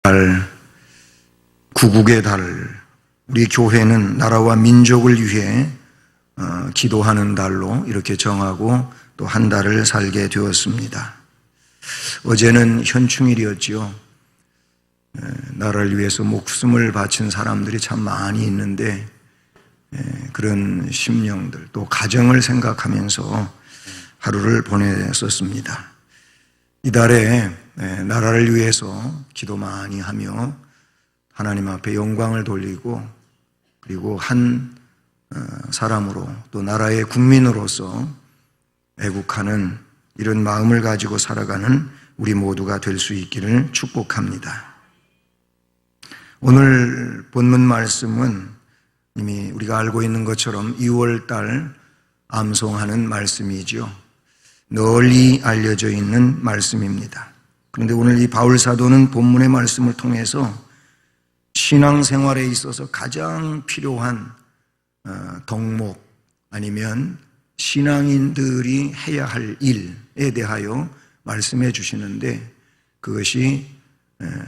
달, 구국의 달, 우리 교회는 나라와 민족을 위해 기도하는 달로 이렇게 정하고 또 한 달을 살게 되었습니다. 어제는 현충일이었지요. 나라를 위해서 목숨을 바친 사람들이 참 많이 있는데 그런 심령들 또 가정을 생각하면서 하루를 보냈었습니다. 이달에 나라를 위해서 기도 많이 하며 하나님 앞에 영광을 돌리고 그리고 한 사람으로 또 나라의 국민으로서 애국하는 이런 마음을 가지고 살아가는 우리 모두가 될 수 있기를 축복합니다. 오늘 본문 말씀은 이미 우리가 알고 있는 것처럼 2월달 암송하는 말씀이죠. 널리 알려져 있는 말씀입니다. 그런데 오늘 이 바울 사도는 본문의 말씀을 통해서 신앙생활에 있어서 가장 필요한 덕목 아니면 신앙인들이 해야 할 일에 대하여 말씀해 주시는데 그것이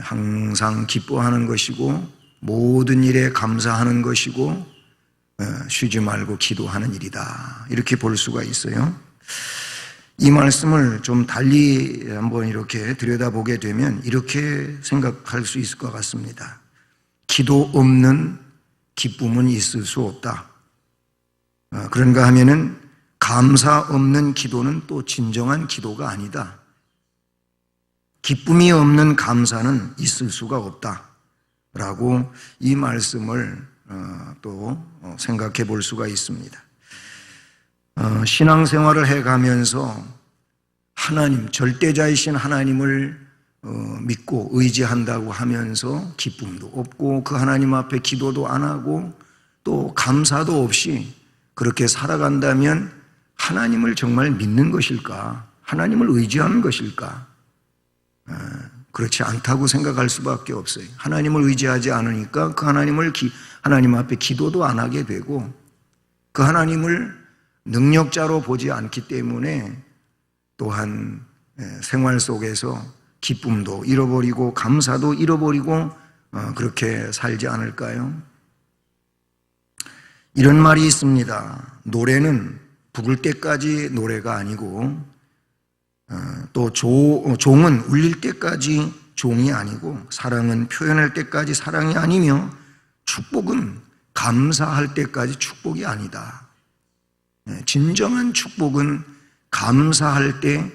항상 기뻐하는 것이고 모든 일에 감사하는 것이고 쉬지 말고 기도하는 일이다. 이렇게 볼 수가 있어요. 이 말씀을 좀 달리 한번 이렇게 들여다보게 되면 이렇게 생각할 수 있을 것 같습니다. 기도 없는 기쁨은 있을 수 없다. 그런가 하면은 감사 없는 기도는 또 진정한 기도가 아니다. 기쁨이 없는 감사는 있을 수가 없다. 라고 이 말씀을 또 생각해 볼 수가 있습니다. 신앙생활을 해가면서 하나님, 절대자이신 하나님을 믿고 의지한다고 하면서 기쁨도 없고 그 하나님 앞에 기도도 안 하고 또 감사도 없이 그렇게 살아간다면 하나님을 정말 믿는 것일까? 하나님을 의지하는 것일까? 그렇지 않다고 생각할 수밖에 없어요. 하나님을 의지하지 않으니까 그 하나님 앞에 기도도 안 하게 되고 그 하나님을 능력자로 보지 않기 때문에 또한 생활 속에서 기쁨도 잃어버리고 감사도 잃어버리고 그렇게 살지 않을까요? 이런 말이 있습니다. 노래는 부를 때까지 노래가 아니고 또 종은 울릴 때까지 종이 아니고 사랑은 표현할 때까지 사랑이 아니며 축복은 감사할 때까지 축복이 아니다. 진정한 축복은 감사할 때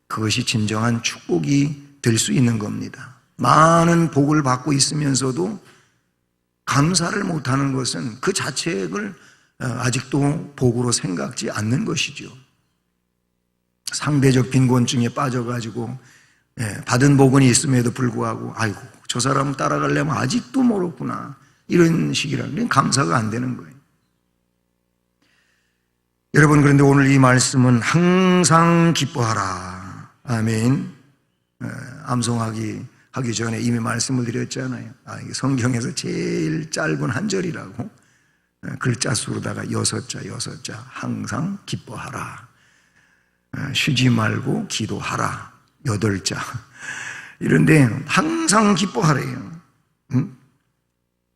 그것이 진정한 축복이 될 수 있는 겁니다. 많은 복을 받고 있으면서도 감사를 못하는 것은 그 자체를 아직도 복으로 생각지 않는 것이죠. 상대적 빈곤증에 빠져가지고 받은 복은 있음에도 불구하고 아이고 저 사람 따라가려면 아직도 멀었구나 이런 식이라면 감사가 안 되는 거예요. 여러분 그런데 오늘 이 말씀은 항상 기뻐하라. 아멘. 암송하기 전에 이미 말씀을 드렸잖아요. 이게 성경에서 제일 짧은 한 절이라고 글자 수로다가 6자 항상 기뻐하라. 쉬지 말고 기도하라. 8자. 이런데 항상 기뻐하래요.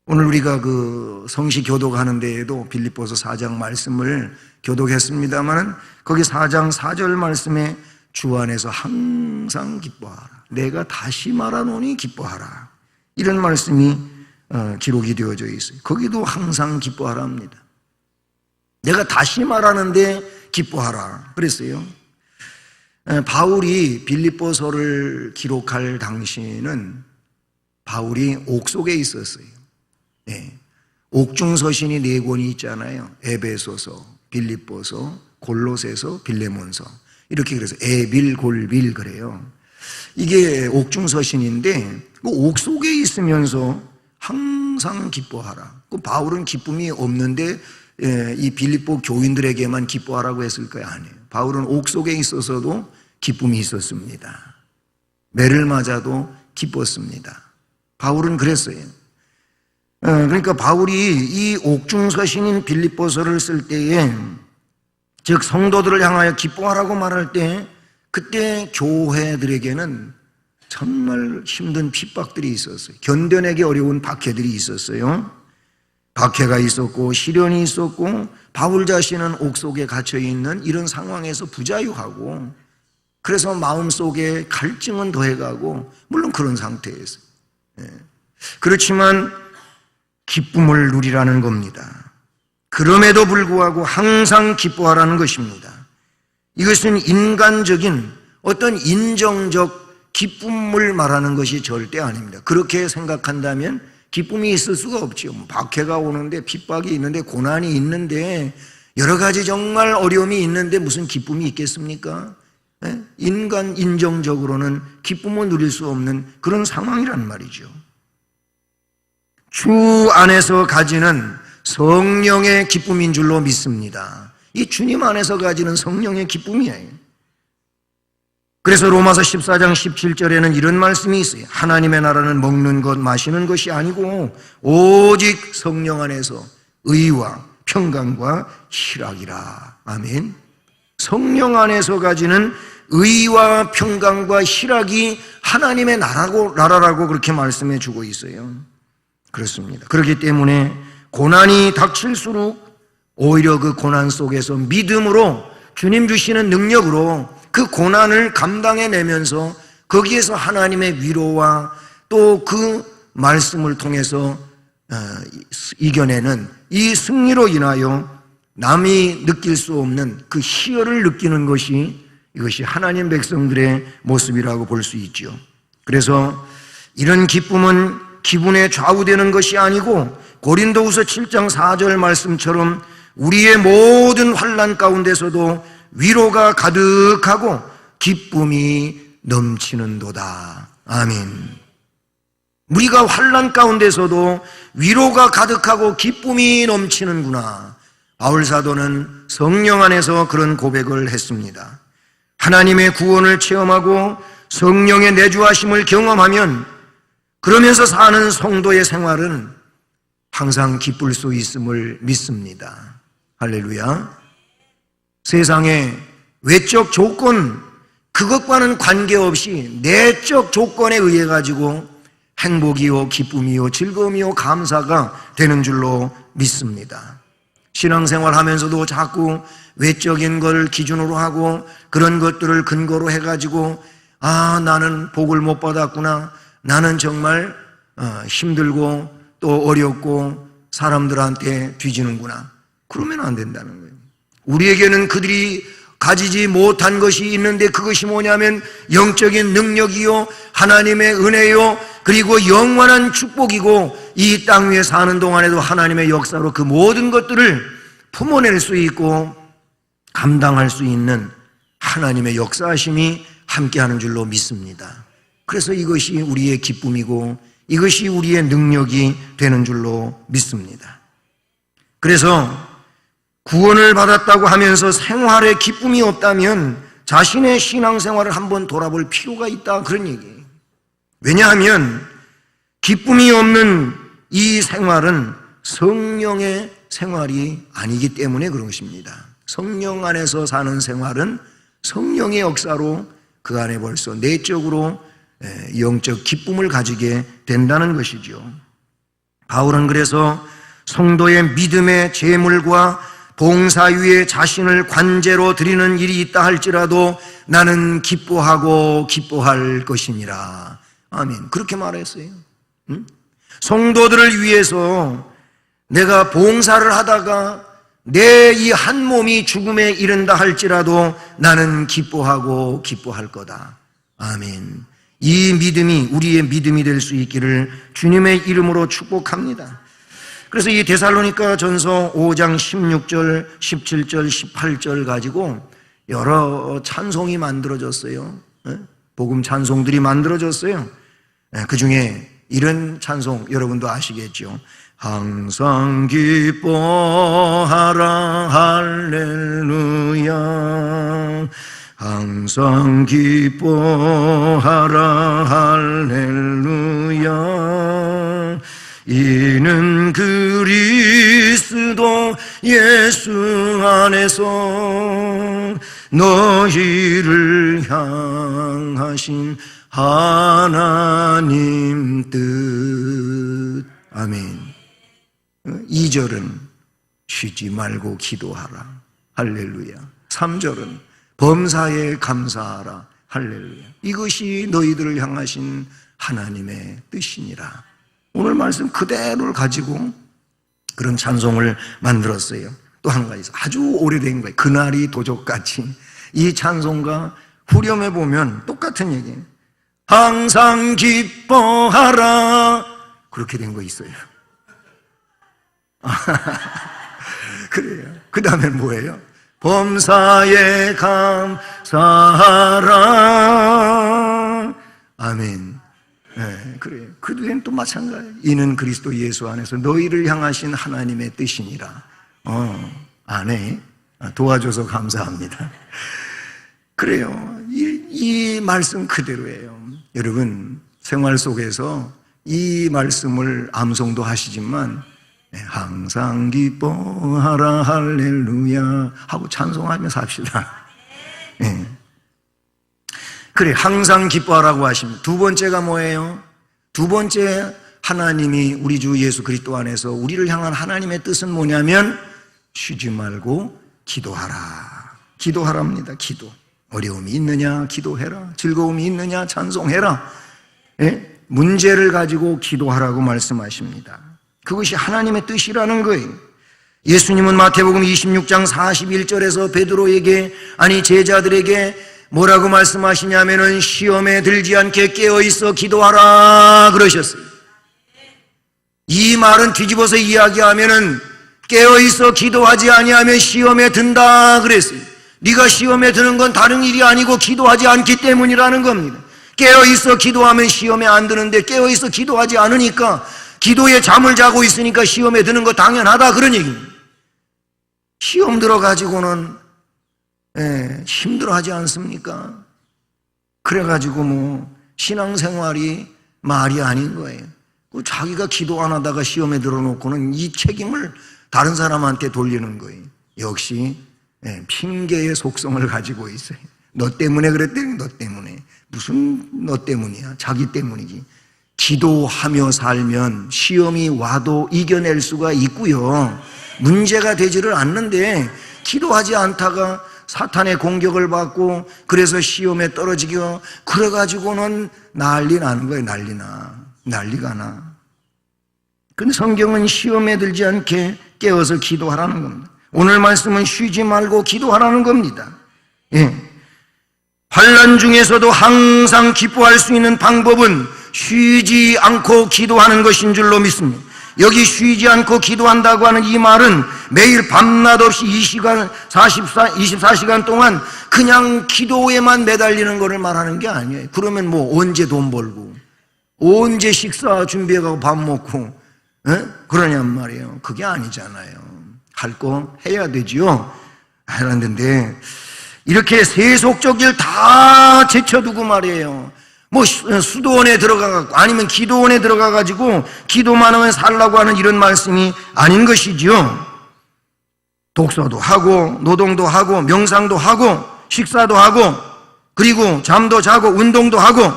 오늘 우리가 그 성시 교독하는 데에도 빌립보서 4장 말씀을 교독했습니다만 거기 4장 4절 말씀에 주 안에서 항상 기뻐하라. 내가 다시 말하노니 기뻐하라. 이런 말씀이 기록이 되어져 있어요. 거기도 항상 기뻐하라 합니다. 내가 다시 말하는데 기뻐하라 그랬어요. 바울이 빌립보서를 기록할 당시에는 바울이 옥속에 있었어요. 옥중서신이 4권이 있잖아요. 에베소서, 빌립보서, 골로새서, 빌레몬서 이렇게 그래서 에빌골빌 그래요. 이게 옥중서신인데 그 옥속에 있으면서 항상 기뻐하라. 그 바울은 기쁨이 없는데 이 빌립보 교인들에게만 기뻐하라고 했을까요? 아니에요. 바울은 옥속에 있어서도 기쁨이 있었습니다. 매를 맞아도 기뻤습니다. 바울은 그랬어요. 그러니까 바울이 이 옥중서신인 빌립보서를 쓸 때에 즉 성도들을 향하여 기뻐하라고 말할 때 그때 교회들에게는 정말 힘든 핍박들이 있었어요. 견뎌내기 어려운 박해들이 있었어요. 박해가 있었고 시련이 있었고 바울 자신은 옥속에 갇혀있는 이런 상황에서 부자유하고 그래서 마음속에 갈증은 더해가고 물론 그런 상태였어요. 그렇지만 기쁨을 누리라는 겁니다. 그럼에도 불구하고 항상 기뻐하라는 것입니다. 이것은 인간적인 어떤 인정적 기쁨을 말하는 것이 절대 아닙니다. 그렇게 생각한다면 기쁨이 있을 수가 없죠. 박해가 오는데 핍박이 있는데 고난이 있는데 여러 가지 정말 어려움이 있는데 무슨 기쁨이 있겠습니까? 인간 인정적으로는 기쁨을 누릴 수 없는 그런 상황이란 말이죠. 주 안에서 가지는 성령의 기쁨인 줄로 믿습니다. 이 주님 안에서 가지는 성령의 기쁨이에요. 그래서 로마서 14장 17절에는 이런 말씀이 있어요. 하나님의 나라는 먹는 것, 마시는 것이 아니고 오직 성령 안에서 의와 평강과 희락이라. 아멘. 성령 안에서 가지는 의와 평강과 희락이 하나님의 나라라고 그렇게 말씀해 주고 있어요. 그렇습니다. 그렇기 때문에 고난이 닥칠수록 오히려 그 고난 속에서 믿음으로 주님 주시는 능력으로 그 고난을 감당해내면서 거기에서 하나님의 위로와 또 그 말씀을 통해서 이겨내는 이 승리로 인하여 남이 느낄 수 없는 그 희열을 느끼는 것이 이것이 하나님 백성들의 모습이라고 볼 수 있죠. 그래서 이런 기쁨은 기분에 좌우되는 것이 아니고 고린도후서 7장 4절 말씀처럼 우리의 모든 환난 가운데서도 위로가 가득하고 기쁨이 넘치는도다. 아멘. 우리가 환난 가운데서도 위로가 가득하고 기쁨이 넘치는구나. 바울 사도는 성령 안에서 그런 고백을 했습니다. 하나님의 구원을 체험하고 성령의 내주하심을 경험하면 그러면서 사는 성도의 생활은 항상 기쁠 수 있음을 믿습니다. 할렐루야. 세상의 외적 조건, 그것과는 관계없이 내적 조건에 의해 가지고 행복이요, 기쁨이요, 즐거움이요, 감사가 되는 줄로 믿습니다. 신앙생활 하면서도 자꾸 외적인 걸 기준으로 하고 그런 것들을 근거로 해가지고 나는 복을 못 받았구나, 나는 정말 힘들고 또 어렵고 사람들한테 뒤지는구나, 그러면 안 된다는 거예요. 우리에게는 그들이 가지지 못한 것이 있는데 그것이 뭐냐면 영적인 능력이요, 하나님의 은혜요, 그리고 영원한 축복이고 이 땅 위에 사는 동안에도 하나님의 역사로 그 모든 것들을 품어낼 수 있고 감당할 수 있는 하나님의 역사하심이 함께하는 줄로 믿습니다. 그래서 이것이 우리의 기쁨이고 이것이 우리의 능력이 되는 줄로 믿습니다. 그래서 구원을 받았다고 하면서 생활에 기쁨이 없다면 자신의 신앙생활을 한번 돌아볼 필요가 있다, 그런 얘기예요. 왜냐하면 기쁨이 없는 이 생활은 성령의 생활이 아니기 때문에 그런 것입니다. 성령 안에서 사는 생활은 성령의 역사로 그 안에 벌써 내적으로 영적 기쁨을 가지게 된다는 것이죠. 바울은 그래서 성도의 믿음의 제물과 봉사 위에 자신을 관제로 드리는 일이 있다 할지라도 나는 기뻐하고 기뻐할 것이니라. 아멘. 그렇게 말했어요. 성도들을 위해서 내가 봉사를 하다가 내 이 한 몸이 죽음에 이른다 할지라도 나는 기뻐하고 기뻐할 거다. 아멘. 이 믿음이 우리의 믿음이 될 수 있기를 주님의 이름으로 축복합니다. 그래서 이 데살로니가 전서 5장 16절, 17절, 18절 가지고 여러 찬송이 만들어졌어요. 복음 찬송들이 만들어졌어요. 그 중에 이런 찬송 여러분도 아시겠죠? 항상 기뻐하라 할렐루야, 항상 기뻐하라 할렐루야, 이는 그리스도 예수 안에서 너희를 향하신 하나님 뜻. 아멘. 2절은 쉬지 말고 기도하라. 할렐루야. 3절은 범사에 감사하라. 할렐루야. 이것이 너희들을 향하신 하나님의 뜻이니라. 오늘 말씀 그대로를 가지고 그런 찬송을 만들었어요. 또 한 가지 아주 오래된 거예요. 그날이 도적같이. 이 찬송가 후렴에 보면 똑같은 얘기예요. 항상 기뻐하라. 그렇게 된 거 있어요. 그래요. 그 다음에 뭐예요? 범사에 감사하라. 아멘. 네, 그래요. 그 뒤엔 또 마찬가지예요. 이는 그리스도 예수 안에서 너희를 향하신 하나님의 뜻이니라. 안 해. 도와줘서 감사합니다. 그래요. 이 말씀 그대로예요. 여러분, 생활 속에서 이 말씀을 암송도 하시지만 항상 기뻐하라 할렐루야 하고 찬송하면서 합시다. 네. 그래, 항상 기뻐하라고 하십니다. 두 번째가 뭐예요? 두 번째, 하나님이 우리 주 예수 그리스도 안에서 우리를 향한 하나님의 뜻은 뭐냐면 쉬지 말고 기도하라. 기도하랍니다. 기도. 어려움이 있느냐 기도해라. 즐거움이 있느냐 찬송해라. 예? 문제를 가지고 기도하라고 말씀하십니다. 그것이 하나님의 뜻이라는 거예요. 예수님은 마태복음 26장 41절에서 베드로에게, 아니 제자들에게 뭐라고 말씀하시냐면은 시험에 들지 않게 깨어있어 기도하라 그러셨어요. 이 말은 뒤집어서 이야기하면은 깨어있어 기도하지 아니하면 시험에 든다 그랬어요. 네가 시험에 드는 건 다른 일이 아니고 기도하지 않기 때문이라는 겁니다. 깨어있어 기도하면 시험에 안 드는데 깨어있어 기도하지 않으니까, 기도에 잠을 자고 있으니까 시험에 드는 거 당연하다 그런 얘기입니다. 시험 들어가지고는 힘들어하지 않습니까? 그래가지고 뭐 신앙생활이 말이 아닌 거예요. 자기가 기도 안 하다가 시험에 들어놓고는 이 책임을 다른 사람한테 돌리는 거예요. 역시 핑계의 속성을 가지고 있어요. 너 때문에 그랬더니 너 때문에. 무슨 너 때문이야? 자기 때문이지. 기도하며 살면 시험이 와도 이겨낼 수가 있고요. 문제가 되지를 않는데 기도하지 않다가 사탄의 공격을 받고 그래서 시험에 떨어지고 그래가지고는 난리 나는 거예요. 난리가 나. 근데 성경은 시험에 들지 않게 깨어서 기도하라는 겁니다. 오늘 말씀은 쉬지 말고 기도하라는 겁니다. 예. 환난 중에서도 항상 기뻐할 수 있는 방법은 쉬지 않고 기도하는 것인 줄로 믿습니다. 여기 쉬지 않고 기도한다고 하는 이 말은 매일 밤낮 없이 24시간 동안 그냥 기도에만 매달리는 것을 말하는 게 아니에요. 그러면 뭐 언제 돈 벌고 언제 식사 준비해가고 밥 먹고 그러냔 말이에요. 그게 아니잖아요. 할 거 해야 되지요. 하는데 이렇게 세속적일 다 제쳐두고 말이에요. 뭐 수도원에 들어가고 아니면 기도원에 들어가가지고 기도만 하면 살라고 하는 이런 말씀이 아닌 것이지요. 독서도 하고 노동도 하고 명상도 하고 식사도 하고 그리고 잠도 자고 운동도 하고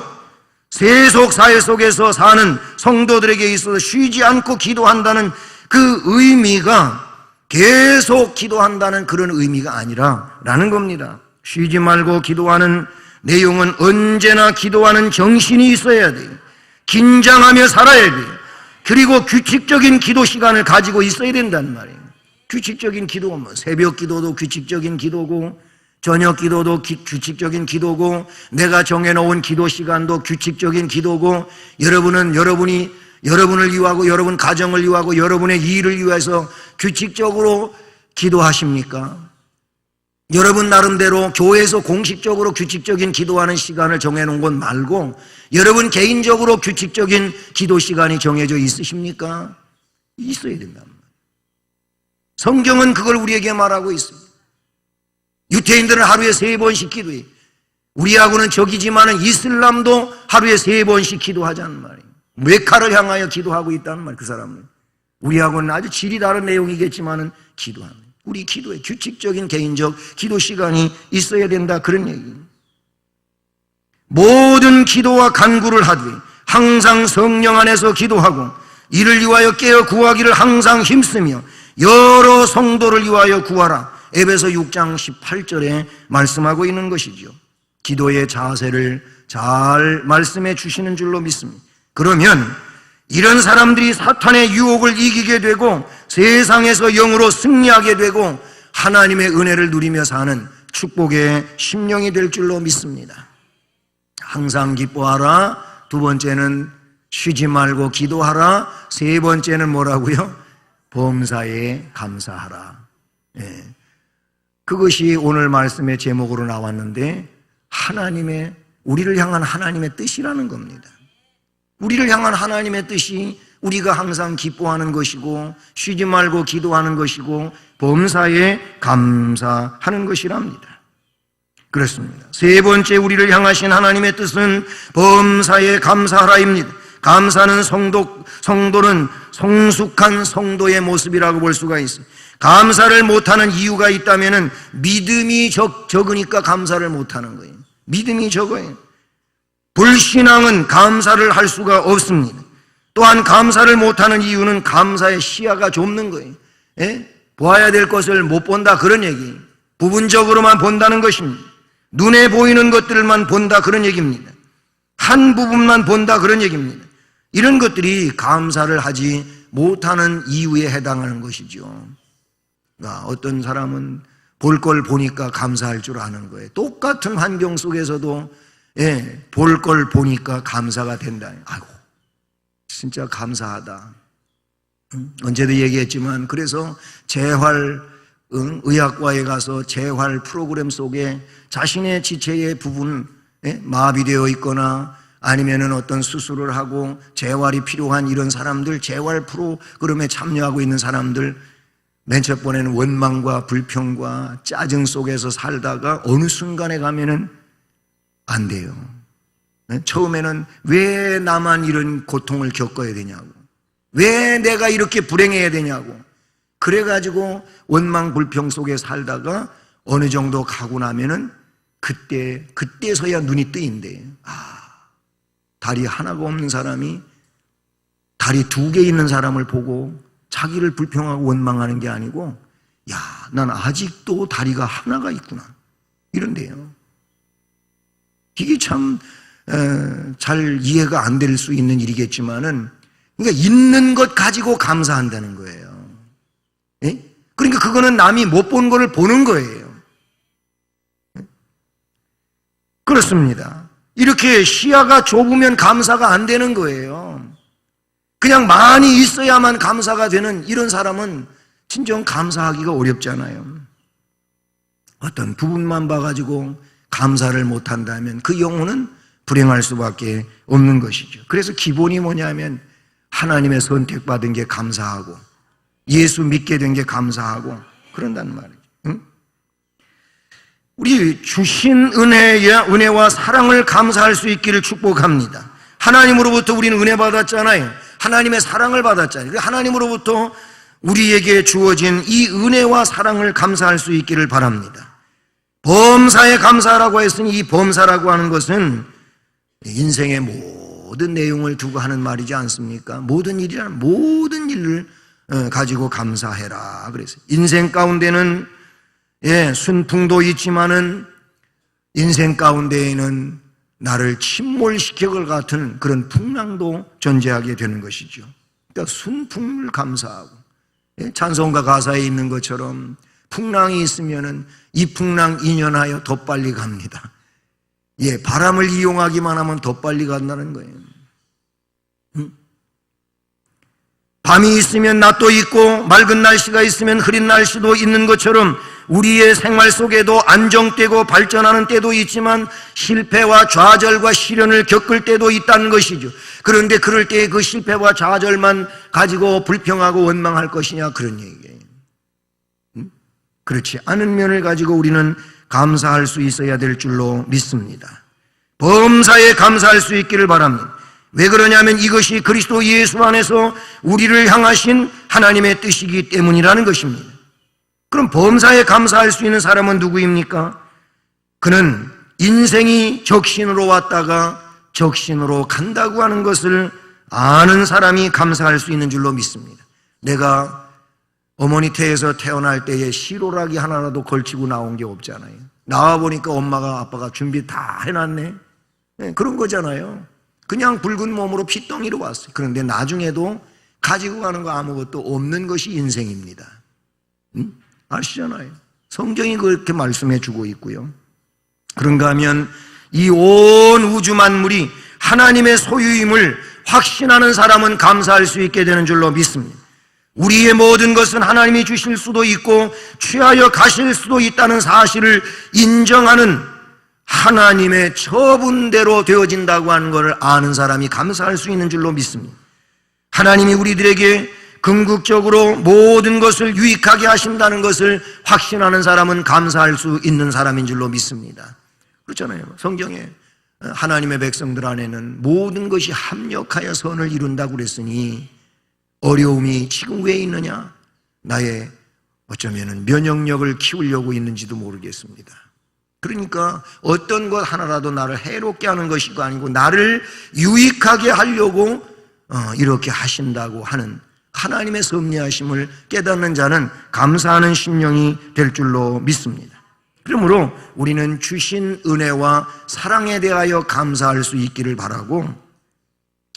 세속 사회 속에서 사는 성도들에게 있어서 쉬지 않고 기도한다는 그 의미가 계속 기도한다는 그런 의미가 아니라라는 겁니다. 쉬지 말고 기도하는 내용은 언제나 기도하는 정신이 있어야 돼요. 긴장하며 살아야 돼요. 그리고 규칙적인 기도 시간을 가지고 있어야 된단 말이에요. 규칙적인 기도가 뭐 새벽 기도도 규칙적인 기도고 저녁 기도도 규칙적인 기도고 내가 정해놓은 기도 시간도 규칙적인 기도고 여러분을 위하고 여러분 가정을 위하고 여러분의 일을 위해서 규칙적으로 기도하십니까? 여러분 나름대로 교회에서 공식적으로 규칙적인 기도하는 시간을 정해놓은 것 말고 여러분 개인적으로 규칙적인 기도 시간이 정해져 있으십니까? 있어야 된단 말이에요. 성경은 그걸 우리에게 말하고 있습니다. 유태인들은 하루에 3번씩 기도해요. 우리하고는 적이지만 이슬람도 하루에 3번씩 기도하자는 말이에요. 메카를 향하여 기도하고 있다는 말이에요. 그 사람은 우리하고는 아주 질이 다른 내용이겠지만 기도하는 거예요. 우리 기도에 규칙적인 개인적 기도 시간이 있어야 된다 그런 얘기예요. 모든 기도와 간구를 하되 항상 성령 안에서 기도하고 이를 위하여 깨어 구하기를 항상 힘쓰며 여러 성도를 위하여 구하라. 에베소 6장 18절에 말씀하고 있는 것이죠. 기도의 자세를 잘 말씀해 주시는 줄로 믿습니다. 그러면 이런 사람들이 사탄의 유혹을 이기게 되고 세상에서 영으로 승리하게 되고 하나님의 은혜를 누리며 사는 축복의 심령이 될 줄로 믿습니다. 항상 기뻐하라. 두 번째는 쉬지 말고 기도하라. 세 번째는 뭐라고요? 범사에 감사하라. 예. 그것이 오늘 말씀의 제목으로 나왔는데 하나님의, 우리를 향한 하나님의 뜻이라는 겁니다. 우리를 향한 하나님의 뜻이 우리가 항상 기뻐하는 것이고 쉬지 말고 기도하는 것이고 범사에 감사하는 것이랍니다. 그렇습니다. 세 번째 우리를 향하신 하나님의 뜻은 범사에 감사하라입니다. 감사는 성도는 성숙한 성도의 모습이라고 볼 수가 있어요. 감사를 못하는 이유가 있다면 믿음이 적으니까 감사를 못하는 거예요. 믿음이 적어요. 불신앙은 감사를 할 수가 없습니다. 또한 감사를 못하는 이유는 감사의 시야가 좁는 거예요. 예? 보아야 될 것을 못 본다, 그런 얘기예요. 부분적으로만 본다는 것입니다. 눈에 보이는 것들만 본다, 그런 얘기입니다. 한 부분만 본다, 그런 얘기입니다. 이런 것들이 감사를 하지 못하는 이유에 해당하는 것이죠. 그러니까 어떤 사람은 볼 걸 보니까 감사할 줄 아는 거예요. 똑같은 환경 속에서도 볼 걸 보니까 감사가 된다. 아이고, 진짜 감사하다. 언제도 얘기했지만, 그래서 재활 의학과에 가서 재활 프로그램 속에 자신의 지체의 부분 마비되어 있거나 아니면은 어떤 수술을 하고 재활이 필요한 이런 사람들, 재활 프로그램에 참여하고 있는 사람들, 맨 첫 번에는 원망과 불평과 짜증 속에서 살다가 어느 순간에 가면은 안 돼요. 처음에는 왜 나만 이런 고통을 겪어야 되냐고, 왜 내가 이렇게 불행해야 되냐고, 그래가지고 원망 불평 속에 살다가 어느 정도 가고 나면은 그때서야 눈이 뜨인대. 다리 하나가 없는 사람이 다리 두 개 있는 사람을 보고 자기를 불평하고 원망하는 게 아니고, 야, 난 아직도 다리가 하나가 있구나, 이런데요. 이게 참 잘 이해가 안 될 수 있는 일이겠지만은, 그러니까 있는 것 가지고 감사한다는 거예요. 예? 그러니까 그거는 남이 못 본 거를 보는 거예요. 그렇습니다. 이렇게 시야가 좁으면 감사가 안 되는 거예요. 그냥 많이 있어야만 감사가 되는 이런 사람은 진정 감사하기가 어렵잖아요. 어떤 부분만 봐가지고 감사를 못한다면 그 영혼은 불행할 수밖에 없는 것이죠. 그래서 기본이 뭐냐면 하나님의 선택받은 게 감사하고 예수 믿게 된 게 감사하고 그런단 말이죠. 응? 우리 주신 은혜와 사랑을 감사할 수 있기를 축복합니다. 하나님으로부터 우리는 은혜 받았잖아요. 하나님의 사랑을 받았잖아요. 하나님으로부터 우리에게 주어진 이 은혜와 사랑을 감사할 수 있기를 바랍니다. 범사에 감사하라고 했으니 이 범사라고 하는 것은 인생의 모든 내용을 두고 하는 말이지 않습니까? 모든 일을 가지고 감사해라 그랬어요. 인생 가운데는 순풍도 있지만은 인생 가운데에는 나를 침몰시킬 것 같은 그런 풍랑도 존재하게 되는 것이죠. 그러니까 순풍을 감사하고, 찬송가 가사에 있는 것처럼 풍랑이 있으면은 이 풍랑 인연하여 더 빨리 갑니다. 바람을 이용하기만 하면 더 빨리 간다는 거예요. 밤이 있으면 낮도 있고 맑은 날씨가 있으면 흐린 날씨도 있는 것처럼 우리의 생활 속에도 안정되고 발전하는 때도 있지만 실패와 좌절과 시련을 겪을 때도 있다는 것이죠. 그런데 그럴 때 그 실패와 좌절만 가지고 불평하고 원망할 것이냐, 그런 얘기예요. 그렇지 않은 면을 가지고 우리는 감사할 수 있어야 될 줄로 믿습니다. 범사에 감사할 수 있기를 바랍니다. 왜 그러냐면 이것이 그리스도 예수 안에서 우리를 향하신 하나님의 뜻이기 때문이라는 것입니다. 그럼 범사에 감사할 수 있는 사람은 누구입니까? 그는 인생이 적신으로 왔다가 적신으로 간다고 하는 것을 아는 사람이 감사할 수 있는 줄로 믿습니다. 내가 어머니 태에서 태어날 때에 시로락이 하나라도 걸치고 나온 게 없잖아요. 나와보니까 엄마가 아빠가 준비 다 해놨네. 네, 그런 거잖아요. 그냥 붉은 몸으로 핏덩이로 왔어요. 그런데 나중에도 가지고 가는 거 아무것도 없는 것이 인생입니다. 아시잖아요. 성경이 그렇게 말씀해 주고 있고요. 그런가 하면 이 온 우주 만물이 하나님의 소유임을 확신하는 사람은 감사할 수 있게 되는 줄로 믿습니다. 우리의 모든 것은 하나님이 주실 수도 있고 취하여 가실 수도 있다는 사실을 인정하는 하나님의 처분대로 되어진다고 하는 것을 아는 사람이 감사할 수 있는 줄로 믿습니다. 하나님이 우리들에게 궁극적으로 모든 것을 유익하게 하신다는 것을 확신하는 사람은 감사할 수 있는 사람인 줄로 믿습니다. 그렇잖아요. 성경에 하나님의 백성들 안에는 모든 것이 합력하여 선을 이룬다고 그랬으니 어려움이 지금 왜 있느냐? 나의 어쩌면 면역력을 키우려고 있는지도 모르겠습니다. 그러니까 어떤 것 하나라도 나를 해롭게 하는 것이 아니고 나를 유익하게 하려고 이렇게 하신다고 하는 하나님의 섭리하심을 깨닫는 자는 감사하는 심령이 될 줄로 믿습니다. 그러므로 우리는 주신 은혜와 사랑에 대하여 감사할 수 있기를 바라고,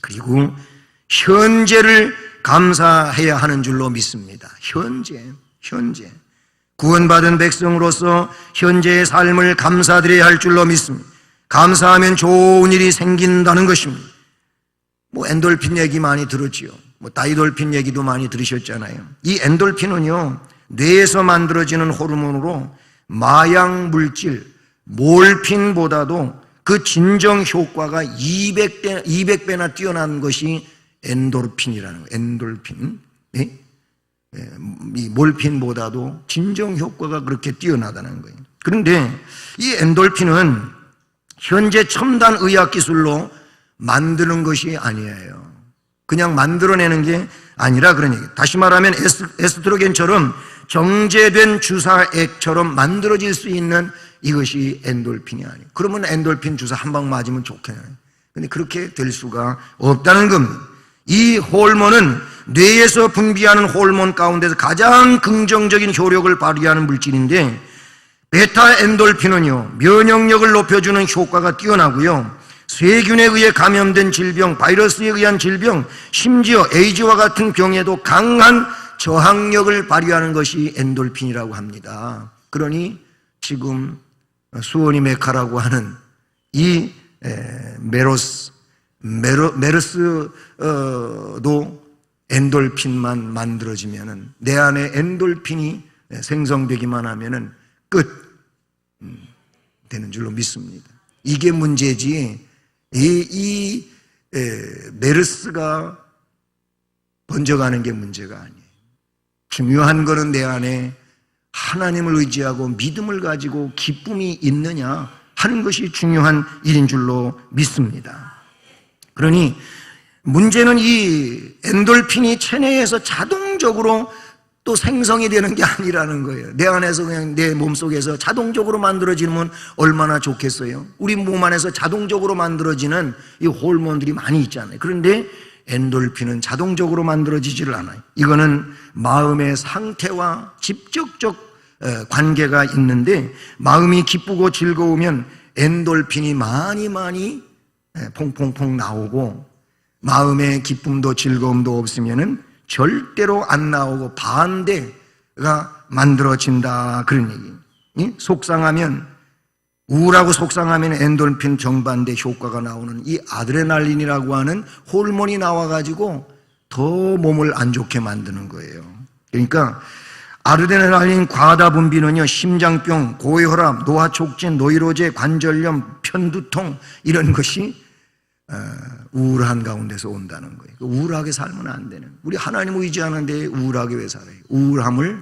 그리고 현재를 감사해야 하는 줄로 믿습니다. 현재 구원받은 백성으로서 현재의 삶을 감사드려야 할 줄로 믿습니다. 감사하면 좋은 일이 생긴다는 것입니다. 엔돌핀 얘기 많이 들었지요. 다이돌핀 얘기도 많이 들으셨잖아요. 이 엔돌핀은요, 뇌에서 만들어지는 호르몬으로 마약 물질 몰핀보다도 그 진정 효과가 200배나 뛰어난 것이 엔도르핀이라는 거예요. 엔돌핀. 네? 이 몰핀보다도 진정 효과가 그렇게 뛰어나다는 거예요. 그런데 이 엔돌핀은 현재 첨단 의학 기술로 만드는 것이 아니에요. 그냥 만들어내는 게 아니라 그런 얘기예요. 다시 말하면 에스트로겐처럼 정제된 주사액처럼 만들어질 수 있는 이것이 엔돌핀이 아니에요. 그러면 엔돌핀 주사 한 방 맞으면 좋겠네요. 근데 그렇게 될 수가 없다는 겁니다. 이 호르몬은 뇌에서 분비하는 호르몬 가운데서 가장 긍정적인 효력을 발휘하는 물질인데, 베타 엔돌핀은요, 면역력을 높여주는 효과가 뛰어나고요, 세균에 의해 감염된 질병, 바이러스에 의한 질병, 심지어 에이즈와 같은 병에도 강한 저항력을 발휘하는 것이 엔돌핀이라고 합니다. 그러니 지금 수원이 메카라고 하는 이 메르스도 엔돌핀만 만들어지면은, 내 안에 엔돌핀이 생성되기만 하면은 끝 되는 줄로 믿습니다. 이게 문제지, 이 메르스가 번져가는 게 문제가 아니에요. 중요한 거는 내 안에 하나님을 의지하고 믿음을 가지고 기쁨이 있느냐 하는 것이 중요한 일인 줄로 믿습니다. 그러니 문제는 이 엔돌핀이 체내에서 자동적으로 또 생성이 되는 게 아니라는 거예요. 내 안에서 그냥 내 몸속에서 자동적으로 만들어지면 얼마나 좋겠어요. 우리 몸 안에서 자동적으로 만들어지는 이 호르몬들이 많이 있잖아요. 그런데 엔돌핀은 자동적으로 만들어지지를 않아요. 이거는 마음의 상태와 직접적 관계가 있는데, 마음이 기쁘고 즐거우면 엔돌핀이 많이 퐁퐁퐁 나오고, 마음의 기쁨도 즐거움도 없으면은 절대로 안 나오고 반대가 만들어진다, 그런 얘기. 속상하면, 우울하고 속상하면 엔돌핀 정반대 효과가 나오는 이 아드레날린이라고 하는 호르몬이 나와가지고 더 몸을 안 좋게 만드는 거예요. 그러니까 아드레날린 과다 분비는요, 심장병, 고혈압, 노화촉진, 노이로제, 관절염, 편두통, 이런 것이 우울한 가운데서 온다는 거예요. 우울하게 살면 안 되는, 우리 하나님 의지하는데 우울하게 왜 살아요? 우울함을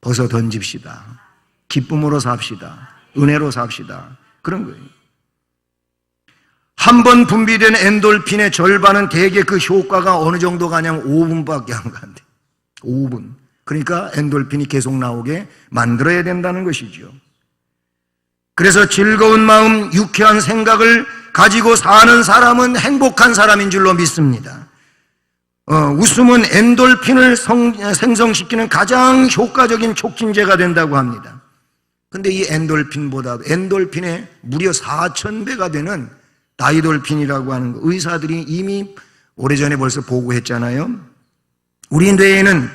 벗어 던집시다. 기쁨으로 삽시다. 은혜로 삽시다. 그런 거예요. 한 번 분비된 엔돌핀의 절반은 대개 그 효과가 어느 정도 가냐면 5분밖에 안 간대. 5분. 그러니까 엔돌핀이 계속 나오게 만들어야 된다는 것이죠. 그래서 즐거운 마음, 유쾌한 생각을 가지고 사는 사람은 행복한 사람인 줄로 믿습니다. 웃음은 엔돌핀을 생성시키는 가장 효과적인 촉진제가 된다고 합니다. 근데 이 엔돌핀보다도 엔돌핀의 무려 4,000배가 되는 다이돌핀이라고 하는 거, 의사들이 이미 오래전에 벌써 보고했잖아요. 우리 뇌에는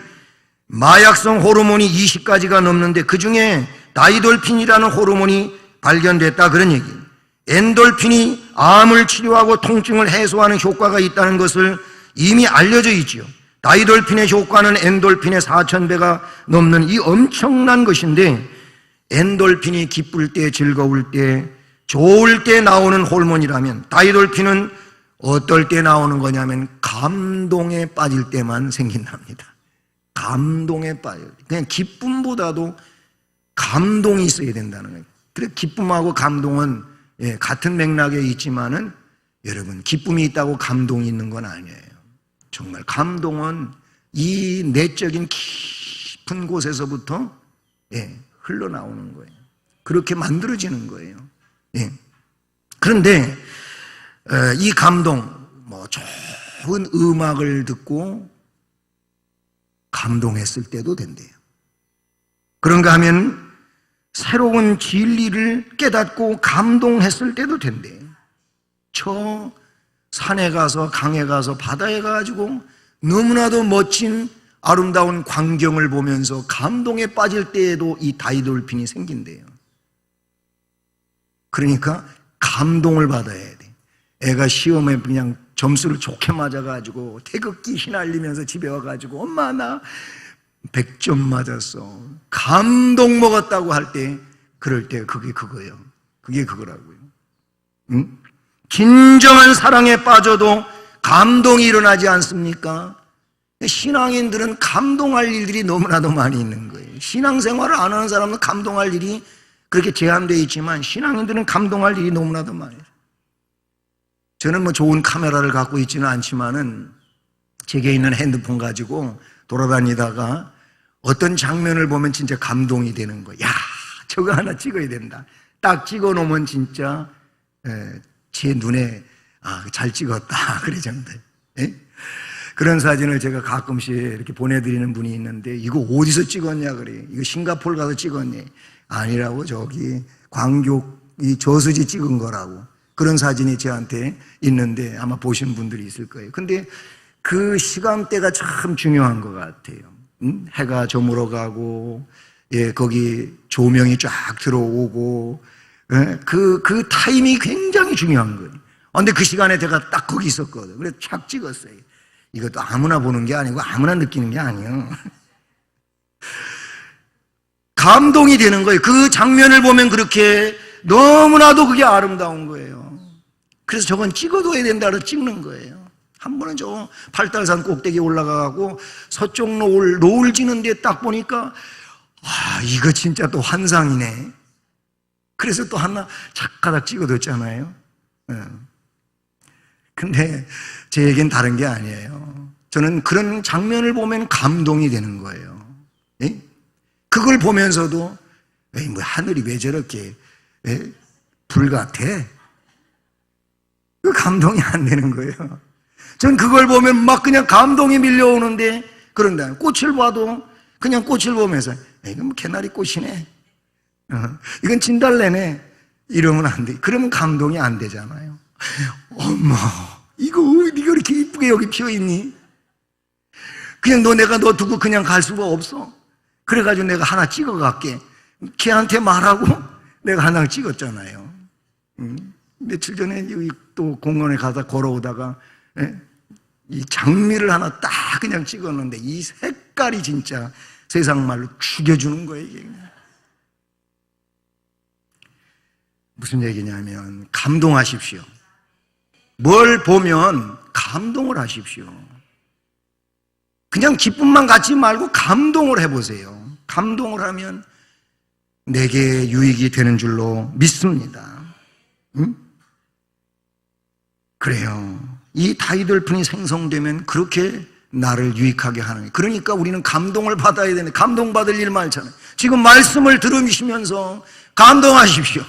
마약성 호르몬이 20가지가 넘는데 그 중에 다이돌핀이라는 호르몬이 발견됐다, 그런 얘기예요. 엔돌핀이 암을 치료하고 통증을 해소하는 효과가 있다는 것을 이미 알려져 있지요. 다이돌핀의 효과는 엔돌핀의 4,000배가 넘는 이 엄청난 것인데, 엔돌핀이 기쁠 때, 즐거울 때, 좋을 때 나오는 호르몬이라면 다이돌핀은 어떨 때 나오는 거냐면 감동에 빠질 때만 생긴답니다. 감동에 빠져요. 그냥 기쁨보다도 감동이 있어야 된다는 거예요. 그래, 기쁨하고 감동은 같은 맥락에 있지만은 여러분, 기쁨이 있다고 감동이 있는 건 아니에요. 정말 감동은 이 내적인 깊은 곳에서부터 흘러나오는 거예요. 그렇게 만들어지는 거예요. 그런데 이 감동, 좋은 음악을 듣고 감동했을 때도 된대요. 그런가 하면 새로운 진리를 깨닫고 감동했을 때도 된대요. 저 산에 가서, 강에 가서, 바다에 가가지고 너무나도 멋진 아름다운 광경을 보면서 감동에 빠질 때에도 이 다이돌핀이 생긴대요. 그러니까 감동을 받아야 돼. 애가 시험에 그냥 점수를 좋게 맞아가지고 태극기 휘날리면서 집에 와가지고 엄마 나 100점 맞았어, 감동 먹었다고 할 때, 그럴 때 그게 그거예요. 그게 그거라고요. 응? 진정한 사랑에 빠져도 감동이 일어나지 않습니까? 신앙인들은 감동할 일들이 너무나도 많이 있는 거예요. 신앙생활을 안 하는 사람은 감동할 일이 그렇게 제한되어 있지만 신앙인들은 감동할 일이 너무나도 많아요. 저는 좋은 카메라를 갖고 있지는 않지만은 제게 있는 핸드폰 가지고 돌아다니다가 어떤 장면을 보면 진짜 감동이 되는 거예요. 야, 저거 하나 찍어야 된다. 딱 찍어 놓으면 진짜 제 눈에 잘 찍었다 그러잖아요. 그런 사진을 제가 가끔씩 이렇게 보내드리는 분이 있는데, 이거 어디서 찍었냐 그래요. 이거 싱가포르 가서 찍었냐. 아니라고, 저기 광교 이 저수지 찍은 거라고. 그런 사진이 저한테 있는데 아마 보신 분들이 있을 거예요. 근데 그 시간대가 참 중요한 것 같아요. 해가 저물어 가고, 거기 조명이 쫙 들어오고, 그 타임이 굉장히 중요한 거예요. 근데 그 시간에 제가 딱 거기 있었거든요. 그래서 착 찍었어요. 이것도 아무나 보는 게 아니고 아무나 느끼는 게 아니에요. 감동이 되는 거예요. 그 장면을 보면 그렇게 너무나도 그게 아름다운 거예요. 그래서 저건 찍어둬야 된다 그래서 찍는 거예요. 한 번은 저 팔달산 꼭대기에 올라가고 서쪽 노을 지는 데 딱 보니까 이거 진짜 또 환상이네. 그래서 또 하나 착가닥 찍어뒀잖아요. 근데 제에겐 다른 게 아니에요. 저는 그런 장면을 보면 감동이 되는 거예요. 그걸 보면서도 하늘이 왜 저렇게 불 같아? 그 감동이 안 되는 거예요. 전 그걸 보면 막 그냥 감동이 밀려오는데, 그런다. 꽃을 봐도 그냥 꽃을 보면서 이건 개나리 꽃이네, 이건 진달래네, 이러면 안 돼. 그러면 감동이 안 되잖아요. 엄마, 이거 이렇게 이쁘게 여기 피어있니? 그냥 내가 너 두고 그냥 갈 수가 없어. 그래가지고 내가 하나 찍어갈게. 걔한테 말하고 내가 하나 찍었잖아요. 며칠 전에 여기 또 공원에 가다 걸어오다가 이 장미를 하나 딱 그냥 찍었는데 이 색깔이 진짜 세상 말로 죽여주는 거예요, 이게. 무슨 얘기냐면 감동하십시오. 뭘 보면 감동을 하십시오. 그냥 기쁨만 갖지 말고 감동을 해보세요. 감동을 하면 내게 유익이 되는 줄로 믿습니다. 그래요. 이 다이돌핀이 생성되면 그렇게 나를 유익하게 하는 거예요. 그러니까 우리는 감동을 받아야 되는데 감동받을 일 많잖아요. 지금 말씀을 들으시면서 감동하십시오.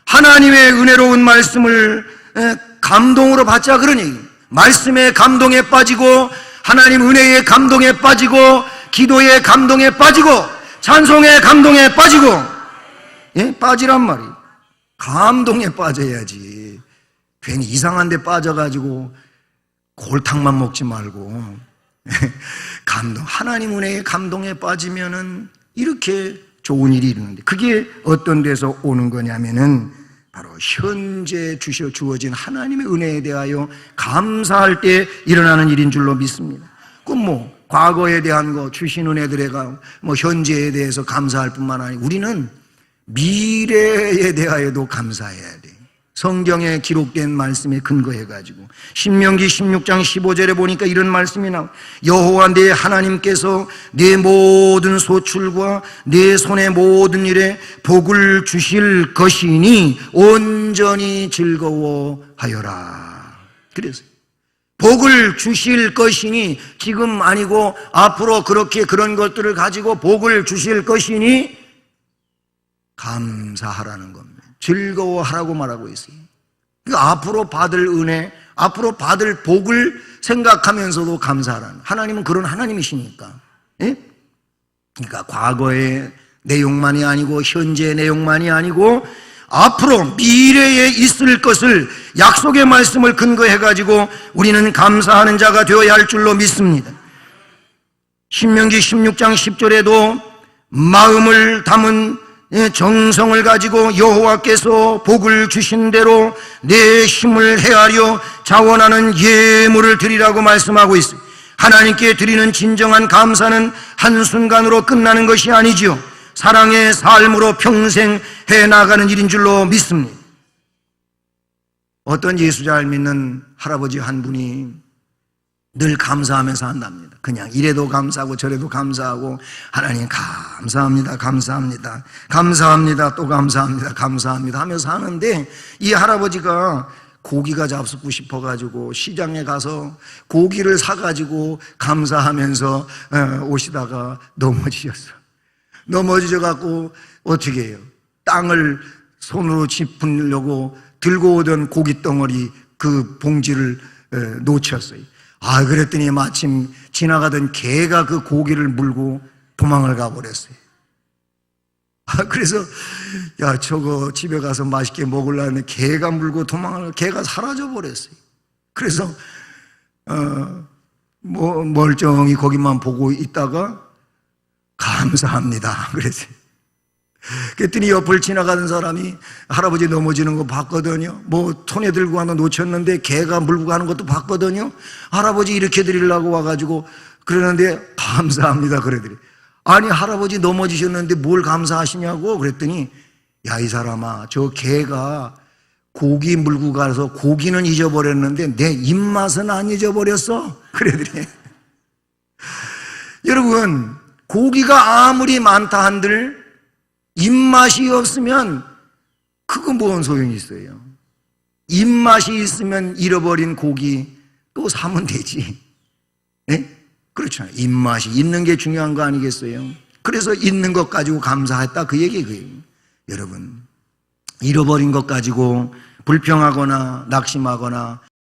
하나님의 은혜로운 말씀을 감동으로 받자, 그러니 말씀의 감동에 빠지고 하나님 은혜의 감동에 빠지고 기도의 감동에 빠지고 찬송의 감동에 빠지고, 빠지란 말이에요. 감동에 빠져야지. 괜히 이상한 데 빠져가지고 골탕만 먹지 말고 감동, 하나님 은혜의 감동에 빠지면은 이렇게 좋은 일이 일어나는데, 그게 어떤 데서 오는 거냐면은 바로 현재 주어진 하나님의 은혜에 대하여 감사할 때 일어나는 일인 줄로 믿습니다. 그럼 과거에 대한 거, 주신 은혜들에 현재에 대해서 감사할 뿐만 아니라 우리는 미래에 대하여도 감사해야 돼. 성경에 기록된 말씀에 근거해가지고 신명기 16장 15절에 보니까 이런 말씀이 나와요. 여호와 내 하나님께서 내 모든 소출과 내 손의 모든 일에 복을 주실 것이니 온전히 즐거워하여라. 그래서 복을 주실 것이니, 지금 아니고 앞으로 그렇게 그런 것들을 가지고 복을 주실 것이니 감사하라는 겁니다. 즐거워하라고 말하고 있어요. 앞으로 받을 은혜, 앞으로 받을 복을 생각하면서도 감사하라는, 하나님은 그런 하나님이시니까. 그러니까 과거의 내용만이 아니고 현재의 내용만이 아니고 앞으로 미래에 있을 것을, 약속의 말씀을 근거해가지고 우리는 감사하는 자가 되어야 할 줄로 믿습니다. 신명기 16장 10절에도 마음을 담은 정성을 가지고 여호와께서 복을 주신 대로 내 힘을 헤아려 자원하는 예물을 드리라고 말씀하고 있어요. 하나님께 드리는 진정한 감사는 한순간으로 끝나는 것이 아니지요. 사랑의 삶으로 평생 해나가는 일인 줄로 믿습니다. 어떤 예수 잘 믿는 할아버지 한 분이 늘 감사하면서 한답니다. 그냥 이래도 감사하고 저래도 감사하고, 하나님 감사합니다, 감사합니다, 감사합니다, 또 감사합니다, 감사합니다 하면서 하는데, 이 할아버지가 고기가 잡수고 싶어가지고 시장에 가서 고기를 사가지고 감사하면서 오시다가 넘어지셔갖고 어떻게 해요? 땅을 손으로 짚으려고 들고 오던 고기 덩어리 그 봉지를 놓쳤어요. 그랬더니 마침 지나가던 개가 그 고기를 물고 도망을 가버렸어요. 그래서 저거 집에 가서 맛있게 먹으려는데 개가 물고 개가 사라져버렸어요. 그래서 멀쩡히 거기만 보고 있다가 감사합니다 그랬어요. 그랬더니 옆을 지나가던 사람이 할아버지 넘어지는 거 봤거든요. 손에 들고 가는 거 놓쳤는데 개가 물고 가는 것도 봤거든요. 할아버지 이렇게 드리려고 와가지고 그러는데 감사합니다 그러더니, 아니 할아버지 넘어지셨는데 뭘 감사하시냐고 그랬더니, 이 사람아, 저 개가 고기 물고 가서 고기는 잊어버렸는데 내 입맛은 안 잊어버렸어 그러더니 여러분, 고기가 아무리 많다 한들 입맛이 없으면 그거 뭔 소용이 있어요? 입맛이 있으면 잃어버린 고기 또 사면 되지. 그렇잖아요. 입맛이 있는 게 중요한 거 아니겠어요? 그래서 있는 것 가지고 감사했다, 그 얘기예요. 여러분, 잃어버린 것 가지고 불평하거나 낙심하거나